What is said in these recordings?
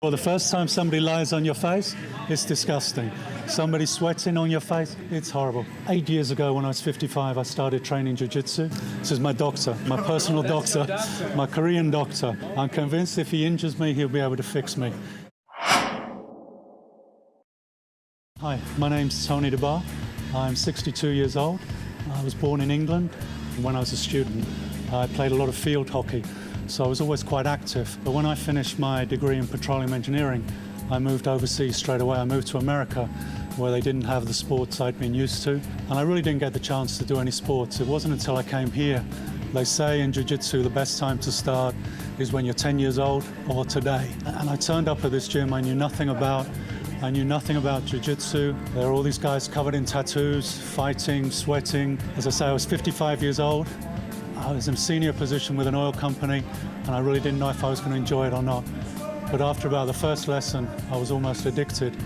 Well, the first time somebody lies on your face, it's disgusting. Somebody sweating on your face, it's horrible. 8 years ago, when I was 55, I started training Jiu-Jitsu. This is my doctor, my personal doctor, my Korean doctor. I'm convinced if he injures me, he'll be able to fix me. Hi, my name's Tony De Barr. I'm 62 years old. I was born in England. When I was a student, I played a lot of field hockey, so I was always quite active. But when I finished my degree in petroleum engineering, I moved overseas straight away. I moved to America, where they didn't have the sports I'd been used to. And I really didn't get the chance to do any sports. It wasn't until I came here. They say in Jiu-Jitsu, the best time to start is when you're 10 years old or today. And I turned up at this gym I knew nothing about. I knew nothing about Jiu-Jitsu. There were all these guys covered in tattoos, fighting, sweating. As I say, I was 55 years old. I was in a senior position with an oil company, and I really didn't know if I was going to enjoy it or not. But after about the first lesson, I was almost addicted.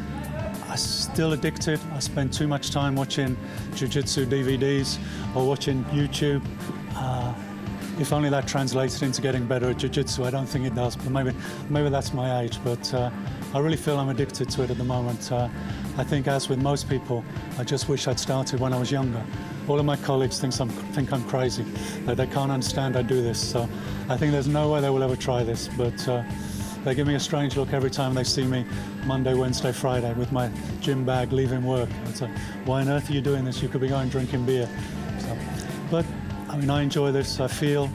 I'm still addicted. I spend too much time watching Jiu-Jitsu DVDs or watching YouTube. If only that translated into getting better at Jiu-Jitsu. I don't think it does, but maybe that's my age. But I really feel I'm addicted to it at the moment. I think, as with most people, I just wish I'd started when I was younger. All of my colleagues think I'm crazy, that they can't understand I do this. So I think there's no way they will ever try this, but they give me a strange look every time they see me Monday, Wednesday, Friday with my gym bag leaving work. It's like, why on earth are you doing this? You could be going drinking beer. So, but I mean, I enjoy this. I feel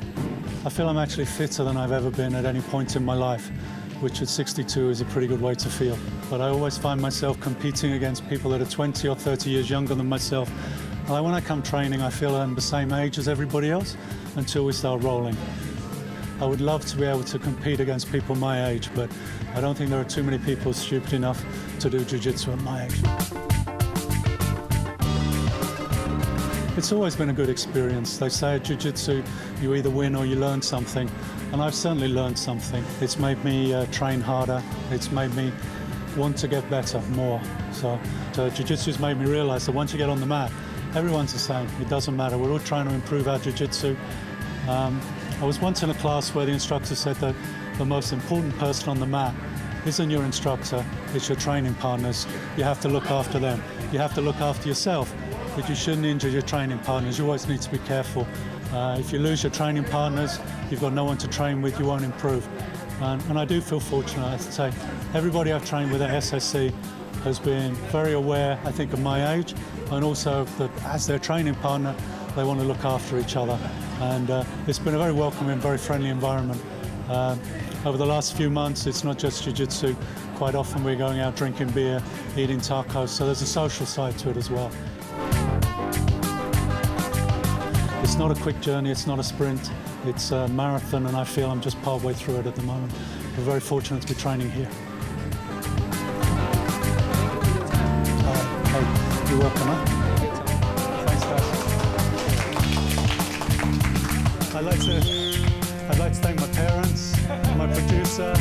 I'm actually fitter than I've ever been at any point in my life, which at 62 is a pretty good way to feel. But I always find myself competing against people that are 20 or 30 years younger than myself. Like when I come training, I feel I'm the same age as everybody else until we start rolling. I would love to be able to compete against people my age, but I don't think there are too many people stupid enough to do Jiu-Jitsu at my age. It's always been a good experience. They say at Jiu-Jitsu, you either win or you learn something, and I've certainly learned something. It's made me train harder. It's made me want to get better more. So Jiu-Jitsu's made me realize that once you get on the mat, everyone's the same. It doesn't matter. We're all trying to improve our Jiu-Jitsu. I was once in a class where the instructor said that the most important person on the mat isn't your instructor, it's your training partners. You have to look after them. You have to look after yourself, but you shouldn't injure your training partners. You always need to be careful. If you lose your training partners, you've got no one to train with, you won't improve. And I do feel fortunate, I have to say. Everybody I've trained with at SSC has been very aware, I think, of my age, and also that as their training partner, they want to look after each other. And it's been a very welcoming, very friendly environment. Over the last few months, it's not just Jiu-Jitsu. Quite often we're going out drinking beer, eating tacos, so there's a social side to it as well. It's not a quick journey, it's not a sprint, it's a marathon, and I feel I'm just partway through it at the moment. We're very fortunate to be training here. You're welcome, huh? Thanks, guys. I'd like to thank my parents, my producer,